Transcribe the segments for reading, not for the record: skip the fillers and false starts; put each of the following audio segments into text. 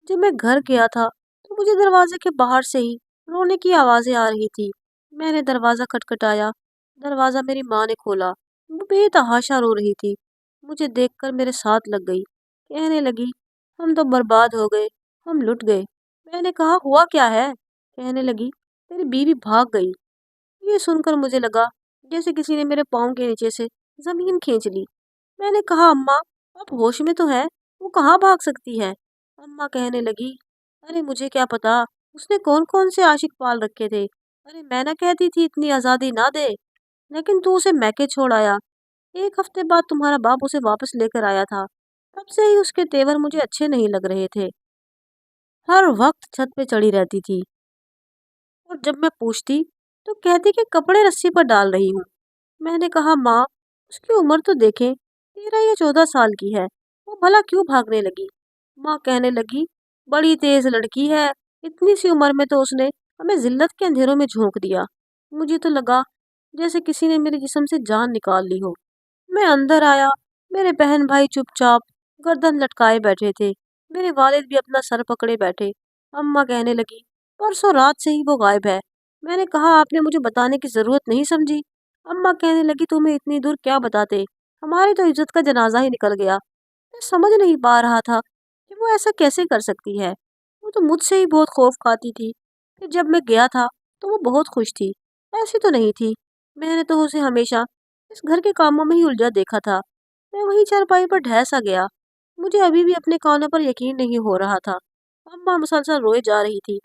जब मैं घर गया था तो मुझे दरवाजे के बाहर से ही रोने की आवाजें आ रही थी। मैंने दरवाजा खटखटाया। दरवाजा मेरी माँ ने खोला। वो बेतहाशा रो रही थी। मुझे देखकर मेरे साथ लग गई। कहने लगी, हम तो बर्बाद हो गए, हम लुट गए। मैंने कहा, हुआ क्या है? कहने लगी, तेरी बीवी भाग गई। ये सुनकर मुझे लगा जैसे किसी ने मेरे पाँव के नीचे से जमीन खींच ली। मैंने कहा, अम्मा, आप होश में तो है, वो कहाँ भाग सकती है? अम्मा कहने लगी, अरे मुझे क्या पता, उसने कौन कौन से आशिक पाल रखे थे। अरे मैं ना कहती थी इतनी आज़ादी ना दे, लेकिन तू उसे मैके छोड़ आया। एक हफ्ते बाद तुम्हारा बाप उसे वापस लेकर आया था। तब से ही उसके तेवर मुझे अच्छे नहीं लग रहे थे। हर वक्त छत पे चढ़ी रहती थी और जब मैं पूछती तो कहती कि कपड़े रस्सी पर डाल रही हूँ। मैंने कहा, माँ, उसकी उम्र तो देखें, 13 या 14 साल की है, वो भला क्यों भागने लगी? माँ कहने लगी, बड़ी तेज लड़की है, इतनी सी उम्र में तो उसने हमें जिल्लत के अंधेरों में झोंक दिया। मुझे तो लगा जैसे किसी ने मेरे जिस्म से जान निकाल ली हो। मैं अंदर आया। मेरे बहन भाई चुपचाप गर्दन लटकाए बैठे थे। मेरे वालिद भी अपना सर पकड़े बैठे। अम्मा कहने लगी, परसों रात से ही वो गायब है। मैंने कहा, आपने मुझे बताने की जरूरत नहीं समझी। अम्मा कहने लगी, तुम्हें इतनी दूर क्या बताते, हमारी तो इज्जत का जनाजा ही निकल गया। मैं समझ नहीं पा रहा था कि वो ऐसा कैसे कर सकती है। वो तो मुझसे ही बहुत खौफ खाती थी। फिर जब मैं गया था तो वो बहुत खुश थी। ऐसी तो नहीं थी। मैंने तो उसे हमेशा इस घर के कामों में ही उलझा देखा था। मैं वहीं चारपाई पर ढह सा गया। मुझे अभी भी अपने कानों पर यकीन नहीं हो रहा था। अम्मा मुसलसल रोए जा रही थी।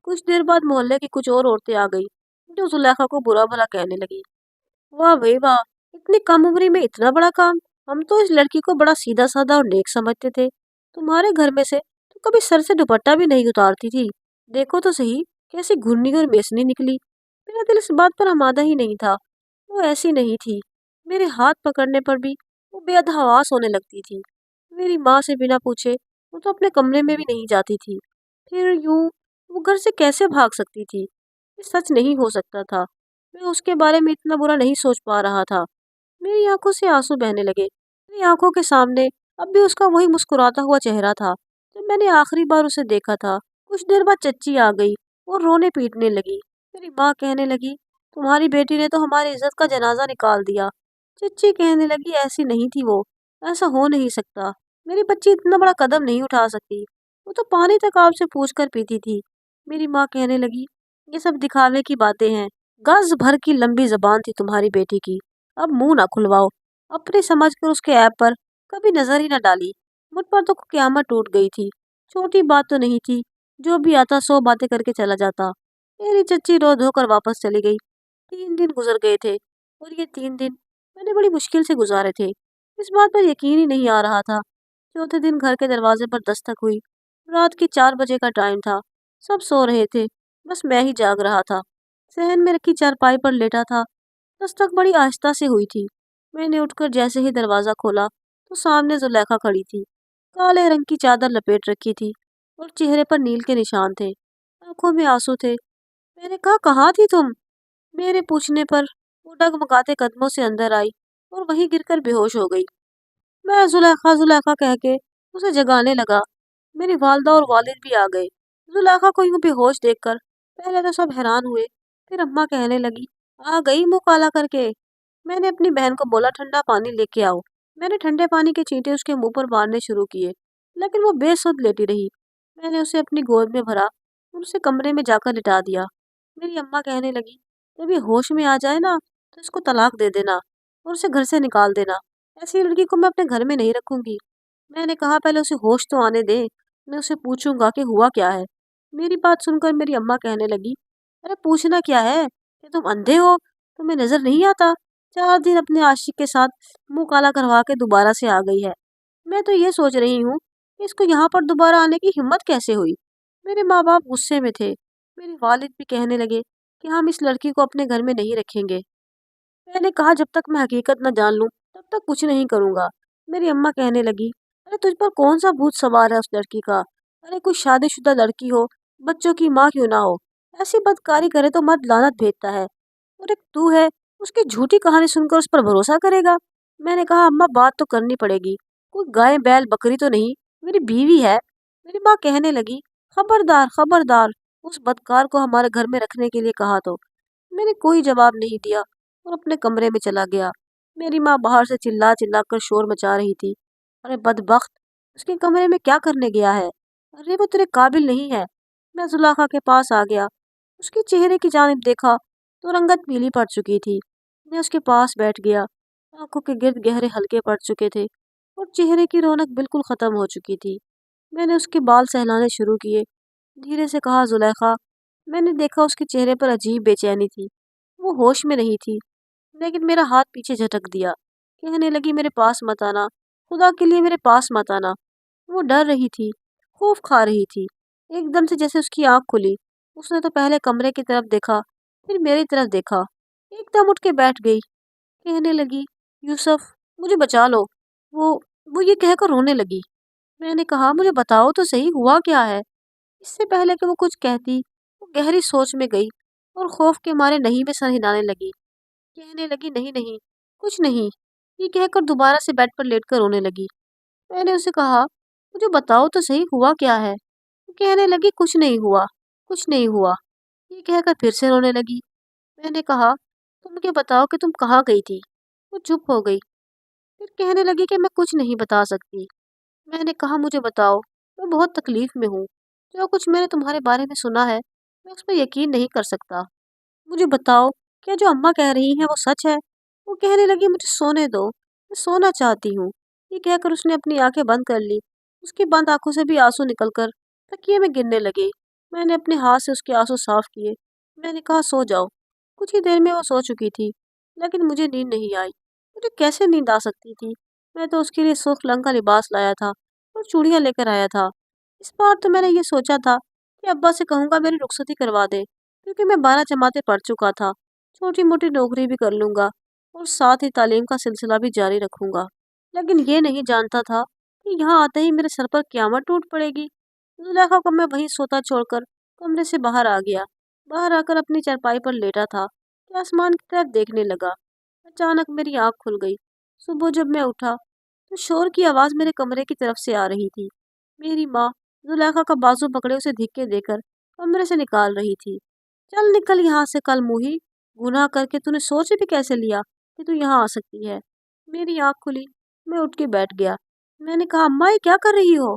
कुछ देर बाद मोहल्ले की कुछ और औरतें आ गई, जो जुलेखा को बुरा भला कहने लगी। वाह भाई वाह, इतनी कम उम्र में इतना बड़ा काम। हम तो इस लड़की को बड़ा सीधा साधा और नेक समझते थे। तुम्हारे घर में से तो कभी सर से दुपट्टा भी नहीं उतारती थी। देखो तो सही, कैसी घुर्नी और बेसनी निकली। मेरा दिल इस बात पर आमादा ही नहीं था। वो ऐसी नहीं थी। मेरे हाथ पकड़ने पर भी वो बेहद हवास होने लगती थी। मेरी माँ से बिना पूछे वो तो अपने कमरे में भी नहीं जाती थी। फिर यूं वो घर से कैसे भाग सकती थी? ये सच नहीं हो सकता था। मैं उसके बारे में इतना बुरा नहीं सोच पा रहा था। मेरी आंखों से आंसू बहने लगे। मेरी आंखों के सामने अब भी उसका वही मुस्कुराता हुआ चेहरा था जब मैंने आखिरी बार उसे देखा था। कुछ देर बाद चच्ची आ गई और रोने पीटने लगी। मेरी माँ कहने लगी, तुम्हारी बेटी ने तो हमारी इज्जत का जनाजा निकाल दिया। चच्ची कहने लगी, ऐसी नहीं थी वो, ऐसा हो नहीं सकता। मेरी बच्ची इतना बड़ा कदम नहीं उठा सकती। वो तो पानी तक आपसे पूछ कर पीती थी। मेरी माँ कहने लगी, ये सब दिखावे की बातें हैं। गज भर की लंबी जबान थी तुम्हारी बेटी की। अब मुंह ना खुलवाओ। अपनी समझ कर उसके ऐप पर कभी नजर ही न डाली। मुझ पर तो क्यामत टूट गई थी। छोटी बात तो नहीं थी, जो भी आता 100 बातें करके चला जाता। मेरी चच्ची रो धोकर वापस चली गई। 3 दिन गुजर गए थे और ये 3 दिन मैंने बड़ी मुश्किल से गुजारे थे। इस बात पर यकीन ही नहीं आ रहा था। चौथे दिन घर के दरवाजे पर दस्तक हुई। रात के 4 बजे का टाइम था। सब सो रहे थे, बस मैं ही जाग रहा था। सहन में रखी चारपाई पर लेटा था। दस्तक बड़ी आहिस्ता से हुई थी। मैंने उठकर जैसे ही दरवाजा खोला तो सामने जुलेखा खड़ी थी। काले रंग की चादर लपेट रखी थी और चेहरे पर नील के निशान थे। आंखों में आंसू थे। मैंने कहा, कहाँ थी तुम? मेरे पूछने पर वो डगमगाते कदमों से अंदर आई और वहीं गिरकर बेहोश हो गई। मैं जुलेखा जुलेखा कह के उसे जगाने लगा। मेरी वालदा और वालिद भी आ गए। जुलेखा को यूं बेहोश देखकर पहले तो सब हैरान हुए। फिर अम्मा कहने लगी, आ गई मुंह काला करके? मैंने अपनी बहन को बोला, ठंडा पानी लेके आओ। मैंने ठंडे पानी के छींटे उसके मुंह पर मारने शुरू किए, लेकिन वो बेसुध लेटी रही। मैंने उसे अपनी गोद में भरा और उसे कमरे में जाकर लिटा दिया। मेरी अम्मा कहने लगी, जब ये होश में आ जाए ना तो इसको तलाक दे देना और उसे घर से निकाल देना। ऐसी लड़की को मैं अपने घर में नहीं रखूंगी। मैंने कहा, पहले उसे होश तो आने दे, मैं उसे पूछूंगा कि हुआ क्या है। मेरी बात सुनकर मेरी अम्मा कहने लगी, अरे पूछना क्या है, कि तुम अंधे हो, तुम्हें नजर नहीं आता? 4 दिन अपने आशिक के साथ मुंह काला करवा के दोबारा से आ गई है। मैं तो ये सोच रही हूँ कि इसको यहाँ पर दोबारा आने की हिम्मत कैसे हुई। मेरे माँ बाप गुस्से में थे। मेरे वालिद भी कहने लगे कि हम इस लड़की को अपने घर में नहीं रखेंगे। मैंने कहा, जब तक मैं हकीकत न जान लूं तब तक कुछ नहीं करूंगा। मेरी अम्मा कहने लगी, अरे तुझ पर कौन सा भूत सवार है उस लड़की का? अरे कोई शादीशुदा लड़की हो, बच्चों की माँ क्यों ना हो, ऐसी बदकारी करे तो मर्द लानत भेजता है। और एक तू है, उसकी झूठी कहानी सुनकर उस पर भरोसा करेगा? मैंने कहा, अम्मा बात तो करनी पड़ेगी। कोई गाय बैल बकरी तो नहीं, मेरी बीवी है। میری ماں کہنے لگی، خبردار خبردار، اس بدکار کو ہمارے گھر میں رکھنے کے لیے کہا تو۔ میں نے کوئی جواب نہیں دیا اور اپنے کمرے میں چلا گیا۔ میری ماں باہر سے چلا چلا کر شور مچا رہی تھی، ارے بدبخت، اس کے کمرے میں کیا کرنے گیا ہے؟ ارے وہ تیرے قابل نہیں ہے۔ میں زلیخا کے پاس آ گیا، اس کے چہرے کی جانب دیکھا تو رنگت پیلی پڑ چکی تھی۔ میں اس کے پاس بیٹھ گیا، آنکھوں کے گرد گہرے ہلکے پڑ چکے تھے اور چہرے کی رونق بالکل ختم ہو چکی تھی۔ میں نے اس کے بال سہلانے شروع کیے، دھیرے سے کہا، زلیخا۔ میں نے دیکھا اس کے چہرے پر عجیب بے چینی تھی، وہ ہوش میں نہیں تھی، لیکن میرا ہاتھ پیچھے جھٹک دیا۔ کہنے لگی، میرے پاس مت آنا، خدا کے لیے میرے پاس مت آنا۔ وہ ڈر رہی تھی، خوف کھا رہی تھی۔ ایک دم سے جیسے اس کی آنکھ کھلی، اس نے تو پہلے کمرے کی طرف دیکھا، پھر میری طرف دیکھا، ایک دم اٹھ کے بیٹھ گئی۔ کہنے لگی، یوسف، مجھے بچا لو۔ وہ وہ یہ کہہ کر رونے لگی۔ میں نے کہا، مجھے بتاؤ تو صحیح، ہوا کیا ہے؟ اس سے پہلے کہ وہ کچھ کہتی، وہ گہری سوچ میں گئی اور خوف کے مارے نہیں میں سر ہلانے لگی۔ کہنے لگی، نہیں نہیں، کچھ نہیں، یہ کہہ کر دوبارہ سے بیڈ پر لیٹ کر رونے لگی۔ میں نے اسے کہا، مجھے بتاؤ تو صحیح، ہوا کیا ہے؟ وہ کہنے لگی، کچھ نہیں ہوا، کچھ نہیں ہوا، یہ کہہ کر پھر سے رونے لگی۔ میں نے کہا، تم مجھے بتاؤ کہ تم کہاں گئی تھی؟ وہ چپ ہو گئی، پھر کہنے لگی کہ میں کچھ نہیں بتا سکتی۔ میں نے کہا، مجھے بتاؤ، میں بہت تکلیف میں ہوں، جو کچھ میں نے تمہارے بارے میں سنا ہے میں اس پر یقین نہیں کر سکتا۔ مجھے بتاؤ، کیا جو اماں کہہ رہی ہیں وہ سچ ہے؟ وہ کہنے لگی، مجھے سونے دو، میں سونا چاہتی ہوں۔ یہ کہہ کر اس نے اپنی آنکھیں بند کر لی، اس کی بند آنکھوں سے بھی آنسو نکل کر تکیے میں گرنے لگے۔ میں نے اپنے ہاتھ سے اس کے آنسو صاف کیے۔ میں نے کہا، سو جاؤ۔ کچھ ہی دیر میں وہ سو چکی تھی، لیکن مجھے نیند نہیں آئی۔ مجھے کیسے نیند آ سکتی تھی؟ میں تو اس کے لیے سرخ رنگ کا لباس لایا تھا اور چوڑیاں لے کر آیا تھا۔ اس بار تو میں نے یہ سوچا تھا کہ ابا سے کہوں گا میری رخصتی کروا دے، کیونکہ میں 12 جماعتیں پڑھ چکا تھا، چھوٹی موٹی نوکری بھی کر لوں گا اور ساتھ ہی تعلیم کا سلسلہ بھی جاری رکھوں گا۔ لیکن یہ نہیں جانتا تھا کہ یہاں آتے ہی میرے سر پر قیامت ٹوٹ پڑے گی۔ زلیخا کو میں وہیں سوتا چھوڑ کر کمرے سے باہر آ گیا۔ باہر آ کر اپنی چارپائی پر لیٹا تھا کہ آسمان کی طرف دیکھنے لگا۔ اچانک میری آنکھ کھل گئی۔ صبح جب میں اٹھا تو شور کی آواز میرے کمرے کی طرف سے آ رہی تھی۔ میری ماں زلیخا کا بازو پکڑے اسے دھکے دے کر کمرے سے نکال رہی تھی۔ چل نکل یہاں سے، کل موہی، گناہ کر کے تو نے سوچ بھی کیسے لیا کہ تو یہاں آ سکتی ہے؟ میری آنکھ کھلی، میں اٹھ کے بیٹھ گیا۔ میں نے کہا، اماں، یہ کیا کر رہی ہو؟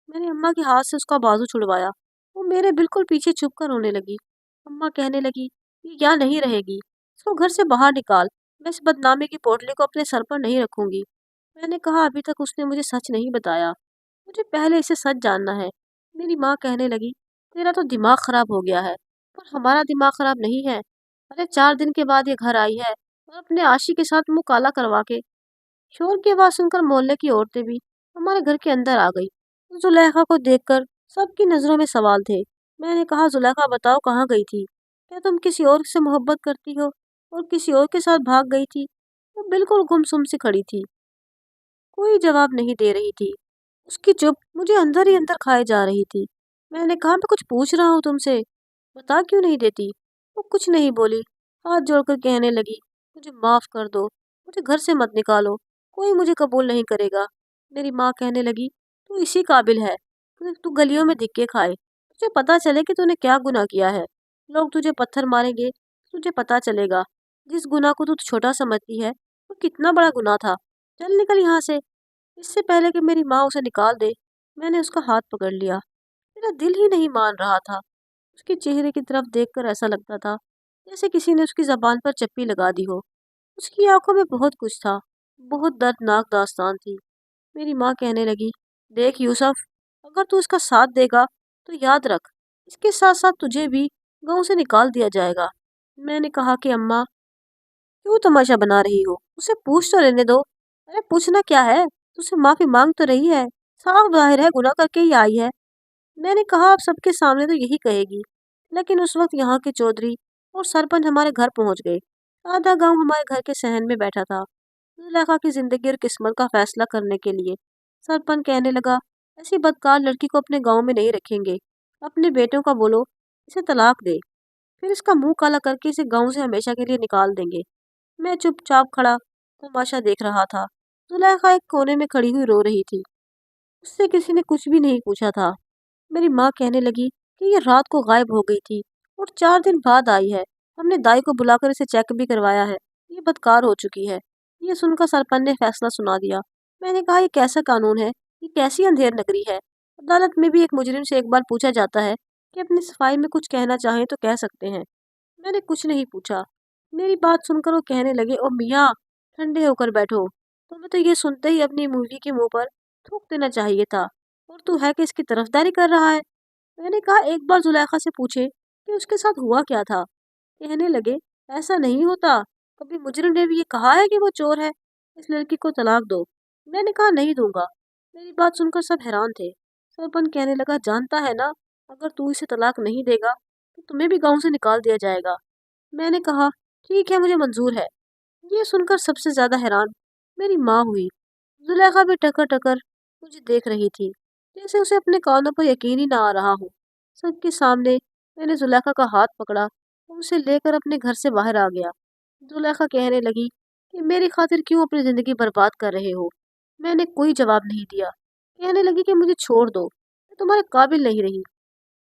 میں نے اماں کے ہاتھ سے اس کا بازو چھڑوایا۔ وہ میرے بالکل پیچھے چھپ کر رونے لگی۔ اماں کہنے لگی، یہ یہاں نہیں رہے گی، اس کو گھر سے باہر نکال، میں اس بدنامی کی پوٹلی کو اپنے سر پر نہیں رکھوں گی۔ میں نے کہا، ابھی تک اس نے مجھے سچ نہیں بتایا، مجھے پہلے اسے سچ جاننا ہے۔ میری ماں کہنے لگی، تیرا تو دماغ خراب ہو گیا ہے، پر ہمارا دماغ خراب نہیں ہے۔ ارے 4 دن کے بعد یہ گھر آئی ہے اور اپنے عاشق کے ساتھ منہ کالا کروا کے۔ شور کی آواز سن کر محلے کی عورتیں بھی ہمارے گھر کے اندر آ گئی۔ زلیخا کو دیکھ کر سب کی نظروں میں سوال تھے۔ میں نے کہا، زلیخا، بتاؤ کہاں گئی تھی؟ کیا تم کسی اور سے محبت کرتی ہو اور کسی اور کے ساتھ بھاگ گئی تھی؟ وہ بالکل گمسم سی کھڑی تھی، کوئی جواب نہیں دے رہی تھی۔ اس کی چپ مجھے اندر ہی اندر کھائے جا رہی تھی۔ میں نے کہا، میں کچھ پوچھ رہا ہوں تم سے، بتا کیوں نہیں دیتی؟ وہ کچھ نہیں بولی، ہاتھ جوڑ کر کہنے لگی، مجھے معاف کر دو، مجھے گھر سے مت نکالو، کوئی مجھے قبول نہیں کرے گا۔ میری ماں کہنے لگی، تو اسی قابل ہے تو گلیوں میں دھکے کھائے، تجھے پتا چلے کہ تو نے کیا گناہ کیا ہے۔ لوگ تجھے پتھر ماریں گے، تجھے پتا چلے گا جس گناہ کو تو چھوٹا سمجھتی ہے وہ کتنا بڑا گناہ تھا۔ چل نکل یہاں سے۔ اس سے پہلے کہ میری ماں اسے نکال دے، میں نے اس کا ہاتھ پکڑ لیا۔ میرا دل ہی نہیں مان رہا تھا۔ اس کے چہرے کی طرف دیکھ کر ایسا لگتا تھا جیسے کسی نے اس کی زبان پر چپی لگا دی ہو۔ اس کی آنکھوں میں بہت کچھ تھا، بہت دردناک داستان تھی۔ میری ماں کہنے لگی، دیکھ یوسف، اگر تو اس کا ساتھ دے گا تو یاد رکھ، اس کے ساتھ ساتھ تجھے بھی گاؤں سے نکال دیا جائے گا۔ میں نے کہا کہ اماں، کیوں تماشا بنا رہی ہو؟ اسے پوچھ تو لینے دو۔ ارے پوچھنا کیا ہے، تو اسے معافی مانگ تو رہی ہے، صاف ظاہر ہے گناہ کر کے ہی آئی ہے۔ میں نے کہا، اب سب کے سامنے تو یہی کہے گی، لیکن اس وقت یہاں کے چودھری اور سرپنچ ہمارے گھر پہنچ گئے۔ آدھا گاؤں ہمارے گھر کے صحن میں بیٹھا تھا، زلیخا کی زندگی اور قسمت کا فیصلہ کرنے کے لیے۔ سرپنچ کہنے لگا، ایسی بدکار لڑکی کو اپنے گاؤں میں نہیں رکھیں گے، اپنے بیٹوں کا بولو اسے طلاق دے، پھر اس کا منہ کالا کر کے اسے گاؤں سے ہمیشہ کے لیے نکال دیں گے۔ میں چپ چاپ کھڑا تماشا دیکھ رہا تھا۔ زلیخا ایک کونے میں کھڑی ہوئی رو رہی تھی، اس سے کسی نے کچھ بھی نہیں پوچھا تھا۔ मेरी माँ कहने लगी कि ये रात को गायब हो गई थी और 4 दिन बाद आई है। हमने दाई को बुलाकर इसे चेक भी करवाया है। ये बदकार हो चुकी है। ये सुनकर सरपंच ने फैसला सुना दिया। मैंने कहा, ये कैसा कानून है? ये कैसी अंधेर नगरी है? अदालत में भी एक मुजरिम से एक बार पूछा जाता है कि अपनी सफाई में कुछ कहना चाहें तो कह सकते हैं। मैंने कुछ नहीं पूछा। मेरी बात सुनकर वो कहने लगे, ओ मियाँ, ठंडे होकर बैठो। तुम्हें तो ये सुनते ही अपनी मुर्गी के मुंह पर थूक देना चाहिए था। और तू है कि इसकी तरफदारी कर रहा है? मैंने कहा, एक बार जुलेखा से पूछे कि उसके साथ हुआ क्या था। कहने लगे, ऐसा नहीं होता। कभी मुजरिम ने भी ये कहा है कि वो चोर है? इस लड़की को तलाक दो। मैंने कहा, नहीं दूंगा। मेरी बात सुनकर सब हैरान थे। सरपंच कहने लगा, जानता है ना, अगर तू इसे तलाक नहीं देगा तो तुम्हें भी गांव से निकाल दिया जाएगा। मैंने कहा, ठीक है, मुझे मंजूर है। ये सुनकर सबसे ज्यादा हैरान मेरी माँ हुई। जुलेखा भी टकर टकर मुझे देख रही थी, जैसे उसे अपने कानों पर यकीन ही ना आ रहा हो। सबके सामने मैंने जुलेखा का हाथ पकड़ा और उसे लेकर अपने घर से बाहर आ गया। जुलेखा कहने लगी कि मेरी खातिर क्यों अपनी जिंदगी बर्बाद कर रहे हो। मैंने कोई जवाब नहीं दिया। कहने लगी कि मुझे छोड़ दो, मैं तुम्हारे काबिल नहीं रही।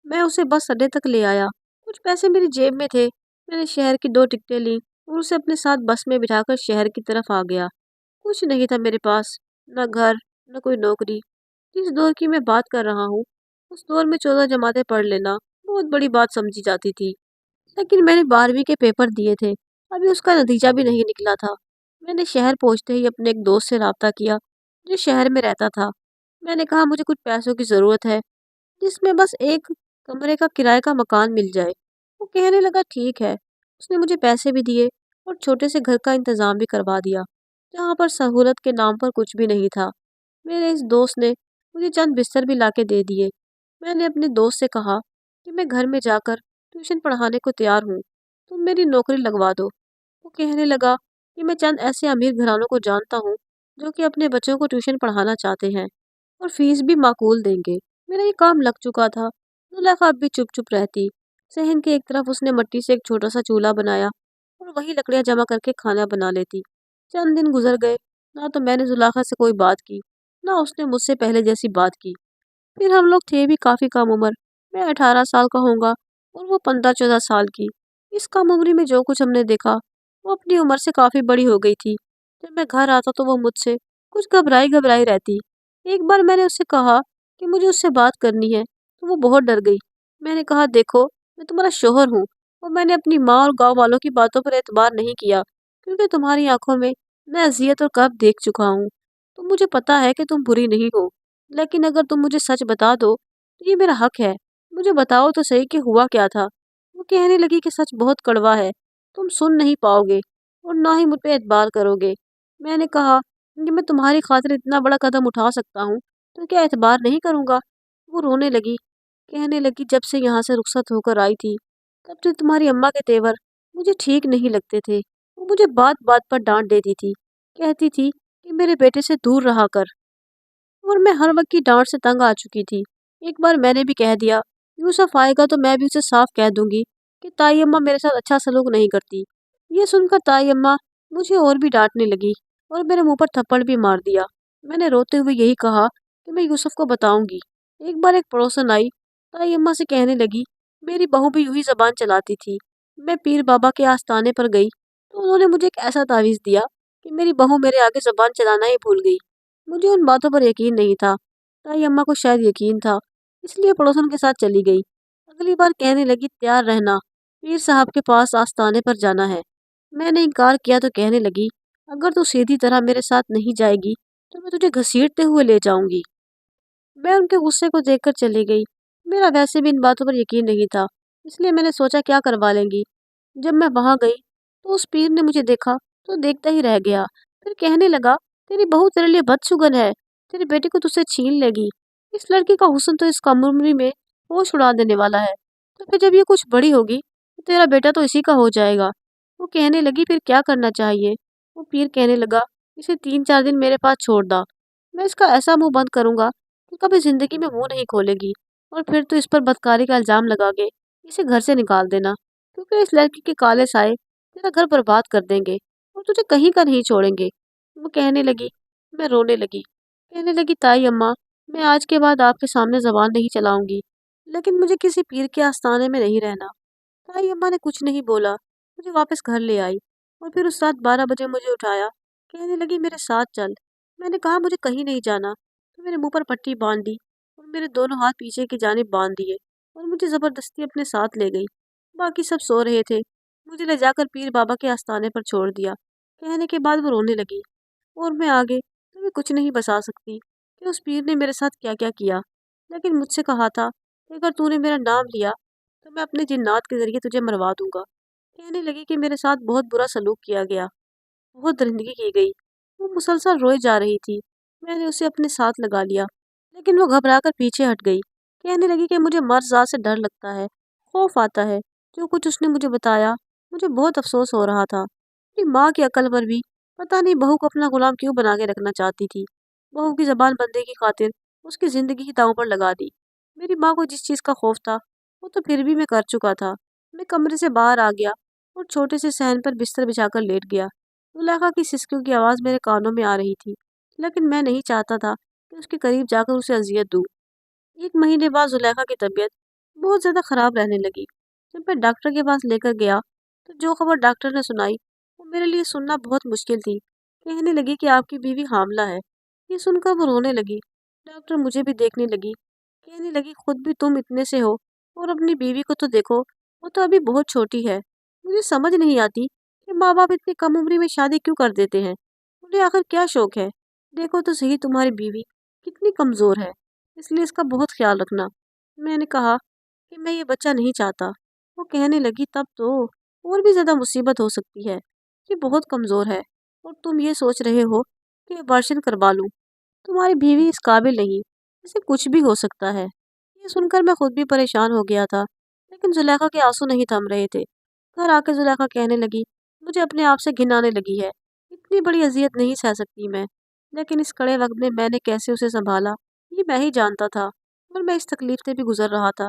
मैं उसे बस अड्डे तक ले आया। कुछ पैसे मेरी जेब में थे। मैंने शहर की 2 टिकटें ली और उसे अपने साथ बस में बिठाकर शहर की तरफ आ गया। कुछ नहीं था मेरे पास, न घर, न कोई नौकरी। जिस दौर की मैं बात कर रहा हूँ, उस दौर में 14 जमातें पढ़ लेना बहुत बड़ी बात समझी जाती थी। लेकिन मैंने 12वीं के पेपर दिए थे, अभी उसका नतीजा भी नहीं निकला था। मैंने शहर पहुंचते ही अपने एक दोस्त से राब्ता किया जो शहर में रहता था। मैंने कहा, मुझे कुछ पैसों की ज़रूरत है जिसमें बस एक कमरे का किराए का मकान मिल जाए। वो कहने लगा, ठीक है। उसने मुझे पैसे भी दिए और छोटे से घर का इंतज़ाम भी करवा दिया, जहाँ पर सहूलत के नाम पर कुछ भी नहीं था। मेरे इस दोस्त ने मुझे चंद बिस्तर भी लाके दे दिए। मैंने अपने दोस्त से कहा कि मैं घर में जाकर ट्यूशन पढ़ाने को तैयार हूँ, तुम मेरी नौकरी लगवा दो। वो कहने लगा कि मैं चंद ऐसे अमीर घरानों को जानता हूँ जो कि अपने बच्चों को ट्यूशन पढ़ाना चाहते हैं और फीस भी माकूल देंगे। मेरा ये काम लग चुका था। जुलेखा अब भी चुप चुप रहती। सहन के एक तरफ उसने मिट्टी से एक छोटा सा चूल्हा बनाया और वही लकड़ियां जमा करके खाना बना लेती। चंद दिन गुजर गए, ना तो मैंने जुलेखा से कोई बात की, ना उसने मुझसे पहले जैसी बात की। फिर हम लोग थे भी काफ़ी कम उम्र। मैं 18 साल का होऊंगा और वो 15-14 साल की। इस कम उम्री में जो कुछ हमने देखा, वो अपनी उम्र से काफ़ी बड़ी हो गई थी। जब मैं घर आता तो वो मुझसे कुछ घबराई घबराई रहती। एक बार मैंने उससे कहा कि मुझे उससे बात करनी है, तो वो बहुत डर गई। मैंने कहा, देखो, मैं तुम्हारा शोहर हूँ और मैंने अपनी माँ और गांव वालों की बातों पर एतबार नहीं किया, क्योंकि तुम्हारी आंखों में मैं अजियत और कर्ब देख चुका हूँ। तो मुझे पता है कि तुम बुरी नहीं हो, लेकिन अगर तुम मुझे सच बता दो तो ये मेरा हक है। मुझे बताओ तो सही कि हुआ क्या था। वो कहने लगी कि सच बहुत कड़वा है, तुम सुन नहीं पाओगे और ना ही मुझ पे एतबार करोगे। मैंने कहा कि मैं तुम्हारी खातिर इतना बड़ा कदम उठा सकता हूँ तो क्या एतबार नहीं करूँगा। वो रोने लगी। कहने लगी, जब से यहाँ से रुखसत होकर आई थी तब से तुम्हारी अम्मा के तेवर मुझे ठीक नहीं लगते थे। वो मुझे बात बात पर डांट देती थी। कहती थी कि मेरे बेटे से दूर रहा कर, और मैं हर वक्त की डांट से तंग आ चुकी थी। एक बार मैंने भी कह दिया, यूसुफ आएगा तो मैं भी उसे साफ कह दूंगी कि ताई अम्मा मेरे साथ अच्छा सलूक नहीं करती। ये सुनकर ताई अम्मा मुझे और भी डांटने लगी और मेरे मुंह पर थप्पड़ भी मार दिया। मैंने रोते हुए यही कहा कि मैं यूसुफ को बताऊंगी। एक बार एक पड़ोसन आई, ताई अम्मा से कहने लगी, मेरी बहू भी यूं ही जबान चलाती थी। मैं पीर बाबा के आस्थाने पर गई तो उन्होंने मुझे एक ऐसा तावीज़ दिया कि मेरी बहू मेरे आगे जबान चलाना ही भूल गई। मुझे उन बातों पर यकीन नहीं था। ताई अम्मा को शायद यकीन था, इसलिए पड़ोसन के साथ चली गई। अगली बार कहने लगी, तैयार रहना, पीर साहब के पास आस्थाने पर जाना है। मैंने इनकार किया तो कहने लगी, अगर तू सीधी तरह मेरे साथ नहीं जाएगी तो मैं तुझे घसीटते हुए ले जाऊंगी। मैं उनके गुस्से को देखकर चली गई। मेरा वैसे भी इन बातों पर यकीन नहीं था, इसलिए मैंने सोचा क्या करवा लेंगी। जब मैं वहां गई तो उस पीर ने मुझे देखा तो देखता ही रह गया। फिर कहने लगा, तेरी बहू तेरे लिए बदसुगन है, तेरे बेटे को तुझसे छीन लेगी। इस लड़की का हुस्न तो इस कम उम्र में होश उड़ा देने वाला है, तो फिर जब ये कुछ बड़ी होगी तो तेरा बेटा तो इसी का हो जाएगा। वो कहने लगी, फिर क्या करना चाहिए? वो पीर कहने लगा, इसे 3-4 दिन मेरे पास छोड़ दा। मैं इसका ऐसा मुंह बंद करूंगा कि कभी जिंदगी में मुंह नहीं खोलेगी, और फिर तो इस पर बदकारी का इल्जाम लगा के इसे घर से निकाल देना, क्योंकि इस लड़की के काले साए तेरा घर बर्बाद कर देंगे और तुझे कहीं का नहीं छोड़ेंगे। वो कहने लगी। मैं रोने लगी। कहने लगी, ताई अम्मा, میں آج کے بعد آپ کے سامنے زبان نہیں چلاؤں گی، لیکن مجھے کسی پیر کے آستانے میں نہیں رہنا۔ تائی اماں نے کچھ نہیں بولا، مجھے واپس گھر لے آئی اور پھر اس رات 12 بجے مجھے اٹھایا، کہنے لگی میرے ساتھ چل۔ میں نے کہا مجھے کہیں نہیں جانا، تو میرے منہ پر پٹی باندھ دی اور میرے دونوں ہاتھ پیچھے کی جانب باندھ دیے اور مجھے زبردستی اپنے ساتھ لے گئی۔ باقی سب سو رہے تھے، مجھے لے جا کر پیر بابا کے آستانے پر چھوڑ دیا۔ کہنے کے بعد وہ رونے لگی اور میں آگے تمہیں کچھ نہیں بتا سکتی کہ اس پیر نے میرے ساتھ کیا کیا کیا، لیکن مجھ سے کہا تھا کہ اگر تو نے میرا نام لیا تو میں اپنے جنات کے ذریعے تجھے مروا دوں گا۔ کہنے لگی کہ میرے ساتھ بہت برا سلوک کیا گیا، بہت درندگی کی گئی۔ وہ مسلسل روئے جا رہی تھی۔ میں نے اسے اپنے ساتھ لگا لیا، لیکن وہ گھبرا کر پیچھے ہٹ گئی۔ کہنے لگی کہ مجھے مرد ذات سے ڈر لگتا ہے، خوف آتا ہے۔ جو کچھ اس نے مجھے بتایا مجھے بہت افسوس ہو رہا تھا۔ اپنی ماں کی عقل پر بھی پتہ نہیں بہو کو اپنا غلام کیوں بنا کے رکھنا چاہتی تھی۔ بہو کی زبان بندے کی خاطر اس کی زندگی ہی داؤں پر لگا دی۔ میری ماں کو جس چیز کا خوف تھا وہ تو پھر بھی میں کر چکا تھا۔ میں کمرے سے باہر آ گیا اور چھوٹے سے صحن پر بستر بچھا کر لیٹ گیا۔ زلیخا کی سسکیوں کی آواز میرے کانوں میں آ رہی تھی، لیکن میں نہیں چاہتا تھا کہ اس کے قریب جا کر اسے اذیت دوں۔ 1 مہینے بعد زلیخا کی طبیعت بہت زیادہ خراب رہنے لگی۔ جب میں ڈاکٹر کے پاس لے کر گیا تو جو خبر ڈاکٹر نے سنائی وہ میرے لیے سننا بہت مشکل تھی۔ کہنے لگی کہ آپ کی بیوی حاملہ ہے۔ یہ سن کر وہ رونے لگی۔ ڈاکٹر مجھے بھی دیکھنے لگی، کہنے لگی خود بھی تم اتنے سے ہو اور اپنی بیوی کو تو دیکھو، وہ تو ابھی بہت چھوٹی ہے۔ مجھے سمجھ نہیں آتی کہ ماں باپ اتنی کم عمری میں شادی کیوں کر دیتے ہیں، انہیں آخر کیا شوق ہے۔ دیکھو تو صحیح تمہاری بیوی کتنی کمزور ہے، اس لیے اس کا بہت خیال رکھنا۔ میں نے کہا کہ میں یہ بچہ نہیں چاہتا۔ وہ کہنے لگی تب تو اور بھی زیادہ مصیبت ہو سکتی ہے، یہ بہت کمزور ہے اور تم یہ سوچ رہے ہو کہ ابارشن کروا لوں۔ تمہاری بیوی اس قابل نہیں، اسے کچھ بھی ہو سکتا ہے۔ یہ سن کر میں خود بھی پریشان ہو گیا تھا، لیکن زلیخا کے آنسو نہیں تھم رہے تھے۔ گھر آ کے زلیخا کہنے لگی مجھے اپنے آپ سے گھن آنے لگی ہے، اتنی بڑی اذیت نہیں سہ سکتی میں۔ لیکن اس کڑے وقت میں نے کیسے اسے سنبھالا یہ میں ہی جانتا تھا، اور میں اس تکلیف سے بھی گزر رہا تھا۔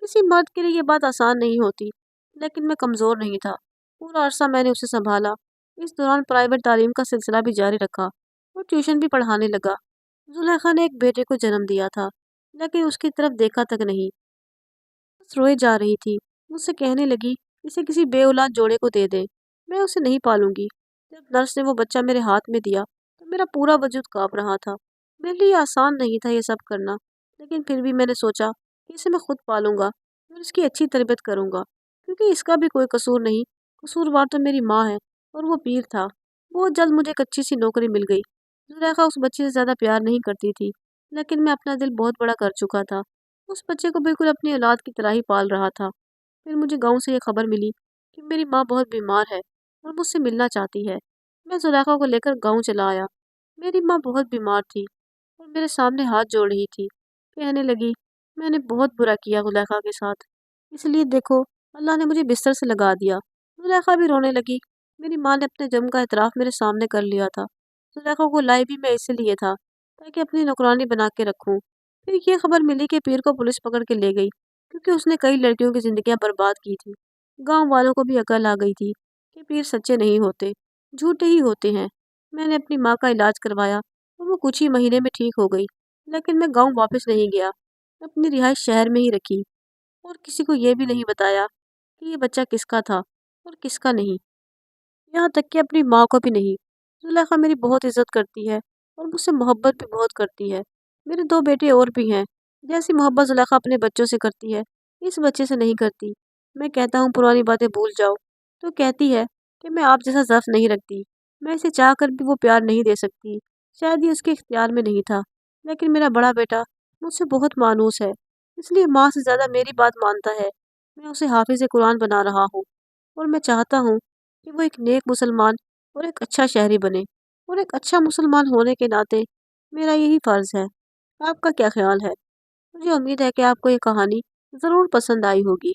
کسی مرد کے لیے یہ بات آسان نہیں ہوتی، لیکن میں کمزور نہیں تھا۔ پورا عرصہ میں نے اسے سنبھالا۔ اس دوران پرائیویٹ تعلیم کا سلسلہ بھی جاری رکھا اور ٹیوشن بھی پڑھانے لگا۔ زلیخا نے ایک بیٹے کو جنم دیا تھا، لیکن اس کی طرف دیکھا تک نہیں، بس روئے جا رہی تھی۔ مجھ سے کہنے لگی اسے کسی بے اولاد جوڑے کو دے دیں، میں اسے نہیں پالوں گی۔ جب نرس نے وہ بچہ میرے ہاتھ میں دیا تو میرا پورا وجود کانپ رہا تھا۔ میرے لیے آسان نہیں تھا یہ سب کرنا، لیکن پھر بھی میں نے سوچا کہ اسے میں خود پالوں گا اور اس کی اچھی تربیت کروں گا، کیونکہ اس کا بھی کوئی قصور نہیں، قصوروار تو میری ماں ہے اور وہ پیر تھا۔ بہت جلد مجھے ایک اچھی سی نوکری مل گئی۔ زلیخا اس بچے سے زیادہ پیار نہیں کرتی تھی، لیکن میں اپنا دل بہت بڑا کر چکا تھا۔ اس بچے کو بالکل اپنی اولاد کی طرح ہی پال رہا تھا۔ پھر مجھے گاؤں سے یہ خبر ملی کہ میری ماں بہت بیمار ہے اور مجھ سے ملنا چاہتی ہے۔ میں زلیخا کو لے کر گاؤں چلا آیا۔ میری ماں بہت بیمار تھی اور میرے سامنے ہاتھ جوڑ رہی تھی۔ کہنے لگی میں نے بہت برا کیا زلیخا کے ساتھ، اس لیے دیکھو اللہ نے مجھے بستر سے لگا دیا۔ زلیخا بھی رونے لگی۔ میری ماں نے اپنے جرم کا اعتراف میرے سامنے کر لیا تھا۔ زلیخا کو لائی بھی میں اسی لیے تھا تاکہ اپنی نوکرانی بنا کے رکھوں۔ پھر یہ خبر ملی کہ پیر کو پولیس پکڑ کے لے گئی، کیونکہ اس نے کئی لڑکیوں کی زندگیاں برباد کی تھی۔ گاؤں والوں کو بھی عقل آ گئی تھی کہ پیر سچے نہیں ہوتے، جھوٹے ہی ہوتے ہیں۔ میں نے اپنی ماں کا علاج کروایا اور وہ کچھ ہی مہینے میں ٹھیک ہو گئی، لیکن میں گاؤں واپس نہیں گیا۔ اپنی رہائش شہر میں ہی رکھی اور کسی کو یہ بھی نہیں بتایا کہ یہ بچہ کس کا تھا اور کس کا نہیں، یہاں تک کہ اپنی ماں کو بھی نہیں۔ زلیخا میری بہت عزت کرتی ہے اور مجھ سے محبت بھی بہت کرتی ہے۔ میرے 2 بیٹے اور بھی ہیں، جیسی محبت زلیخا اپنے بچوں سے کرتی ہے اس بچے سے نہیں کرتی۔ میں کہتا ہوں پرانی باتیں بھول جاؤ تو کہتی ہے کہ میں آپ جیسا ضعف نہیں رکھتی، میں اسے چاہ کر بھی وہ پیار نہیں دے سکتی، شاید یہ اس کے اختیار میں نہیں تھا۔ لیکن میرا بڑا بیٹا مجھ سے بہت مانوس ہے، اس لیے ماں سے زیادہ میری بات مانتا ہے۔ میں اسے حافظ قرآن بنا رہا ہوں اور میں چاہتا ہوں کہ وہ ایک نیک مسلمان اور ایک اچھا شہری بنے، اور ایک اچھا مسلمان ہونے کے ناطے میرا یہی فرض ہے۔ آپ کا کیا خیال ہے؟ مجھے امید ہے کہ آپ کو یہ کہانی ضرور پسند آئی ہوگی۔